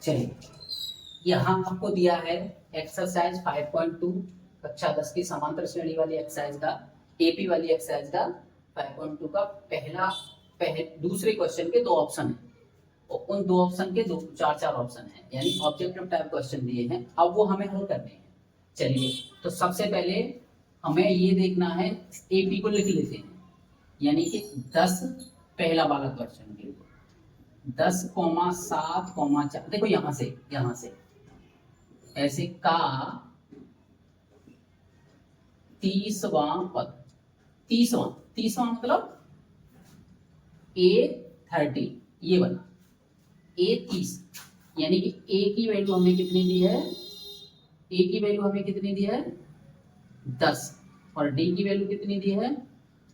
चलिए, यहाँ आपको दिया है एक्सरसाइज 5.2 कक्षा 10 की समांतर श्रेणी वाली एक्सरसाइज का, एपी वाली एक्सरसाइज का 5.2 का दूसरे क्वेश्चन के दो ऑप्शन है और उन दो ऑप्शन के दो चार ऑप्शन है, यानी ऑब्जेक्टिव टाइप क्वेश्चन दिए हैं। अब वो हमें हल करने हैं। चलिए, तो सबसे पहले हमें ये देखना है, एपी को लिख लेते हैं, यानी कि 10 पहला वाला क्वेश्चन के लिए 10,7,4। देखो यहां से ऐसे का 30वां पद, 30वां मतलब A30, ये बना A30, यानी कि A की वैल्यू हमें कितनी दी है, A की वैल्यू हमें कितनी दी है 10 और D की वैल्यू कितनी दी है,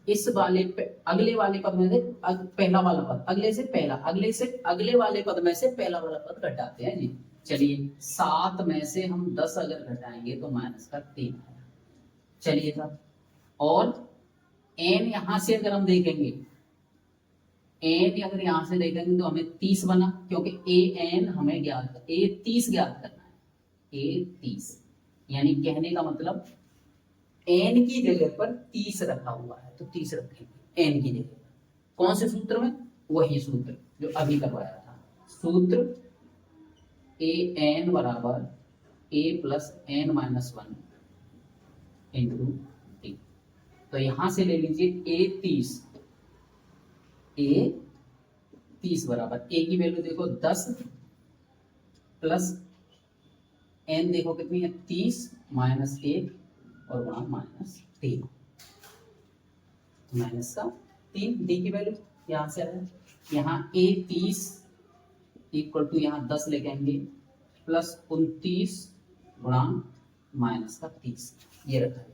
इस वाले अगले वाले पद में से पहला वाला पद, अगले से पहला, अगले वाले पद में से पहला वाला पद घटाते हैं जी। चलिए, 7 में से हम 10 अगर घटाएंगे तो माइनस का 3 आएगा। चलिए साहब, और n यहां से अगर हम देखेंगे, n अगर यहां से देखेंगे तो हमें 30 बना, क्योंकि an हमें A30 ज्ञात करना है, A30, यानी कहने का मतलब n की जगह पर 30 रखा हुआ है, तो 30 रखेंगे n की जगह पर। कौन से सूत्र में, वही सूत्र जो अभी करवाया था, सूत्र an बराबर a plus n minus 1 into T. तो यहां से ले लीजिए A30 बराबर a की वैल्यू देखो 10 प्लस n देखो कितनी है 30 माइनस 1 और गुणा माइनस 3, माइनस का 3, डी की वैल्यू यहां से आ रहा है। यहाँ A30 इक्वल टू यहाँ 10 लेके आएंगे प्लस 29 गुणा माइनस का 30, ये रखा है,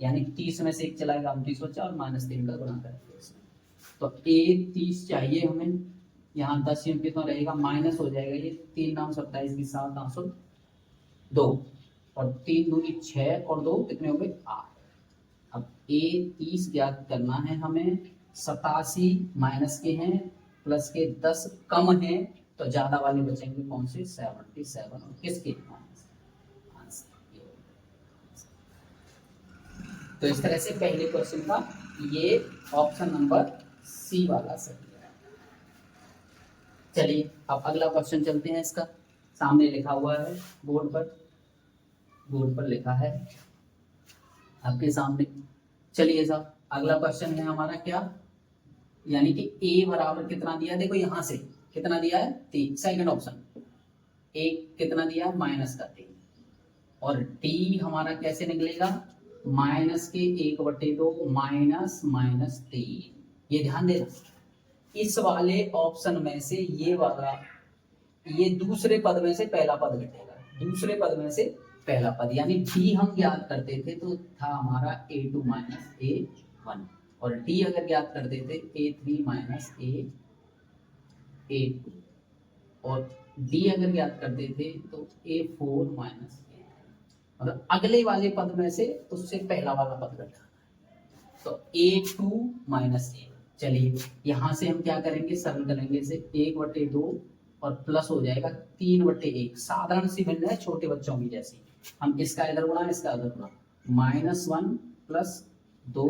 यानी 30 में से एक चलाएगा 29 बचा और माइनस 3 का गुणा करेंगे इसमें। तो A30 चाहिए हमें, यहाँ 10 कितना रहेगा, माइनस हो जाएगा, ये 3 9 27 की 7 8 2 और 3 दूनी 6 और 2 कितने हो गए 8। अब A30 ज्ञात करना है हमें, 87 माइनस के हैं प्लस के 10 कम है, तो ज्यादा वाले बचेंगे कौन से 77 और किसके माइनस। तो इस तरह से पहले क्वेश्चन का ये ऑप्शन नंबर सी वाला सही है। चलिए, अब अगला क्वेश्चन चलते हैं। इसका सामने लिखा हुआ है, बोर्ड पर लिखा है आपके सामने। चलिए साहब, अगला क्वेश्चन है हमारा क्या, यानी कि a बराबर कितना दिया, देखो यहां से कितना दिया है 3, सेकंड ऑप्शन, a कितना दिया माइनस का 3, और d हमारा कैसे निकलेगा, माइनस के 1/2 माइनस माइनस 3। ये ध्यान देना, इस वाले ऑप्शन में से ये वाला, ये दूसरे पद में से पहला पद घटेगा, दूसरे पद में से पहला पद, यानी d हम ज्ञात करते थे तो था हमारा A2 माइनस A1, और d अगर ज्ञात करते थे A3 माइनस A2, और d अगर ज्ञात करते थे तो A4 माइनस A, मतलब अगले वाले पद में से उससे पहला वाला पद घटाना है, तो A2 माइनस A। चलिए, यहां से हम क्या करेंगे, सरल करेंगे इसे, 1/2 और प्लस हो जाएगा 3/1, साधारण सी भिन्न है छोटे बच्चों की जैसी। हम इसका इधर गुणा, इसका उधर गुणा, -1 प्लस 2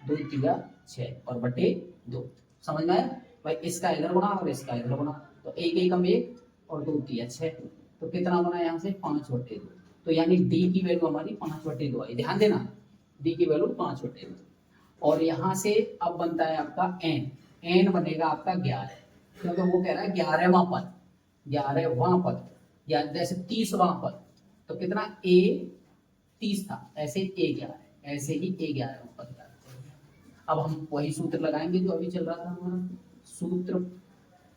2 3 6 और बटे 2, समझ में आया भाई, इसका इधर गुणा और इसका इधर गुणा, तो 1 1 1 और 2 3 6, तो कितना बना यहाँ से 5/2, तो यानी डी की वैल्यू हमारी 5/2 आई। ध्यान देना, डी की वैल्यू 5/2, और यहां से अब बनता है आपका n बनेगा आपका 11, क्योंकि वो कह रहा है 11वां पद, 11वां पद, या जैसे 30वां पद, तो कितना A30 था, ऐसे A11, ऐसे ही A11वां पद। अब हम वही सूत्र लगाएंगे जो अभी चल रहा था हमारा, सूत्र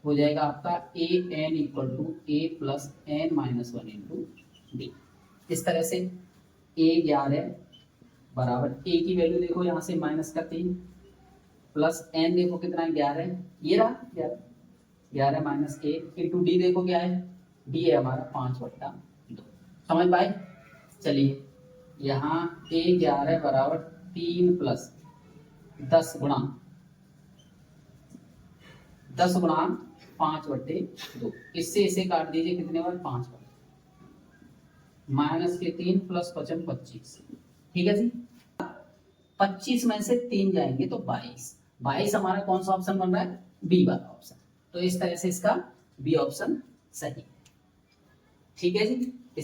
हो जाएगा आपका an equal to a plus n minus 1 into d. इस तरह से A11 बराबर a की वैल्यू देखो यहाँ से माइनस का 3 प्लस n देखो कितना है 11, ये रहा 11 माइनस 1 इंटू डी देखो क्या है, डी है हमारा 5/2, समझ पाए। चलिए, यहाँ A11 बराबर 3 प्लस 10 गुणा 5/2। इससे इसे काट दीजिए, कितने बार, 5 बार। माइनस के 3 प्लस 55 25। ठीक है जी। 25 में से 3 जाएंगे तो 22। 22 हमारा कौन सा ऑप्शन बन रहा है, बी वाला ऑप्शन। तो इस तरह से इसका बी ऑप्शन सही है। ठीक है जी।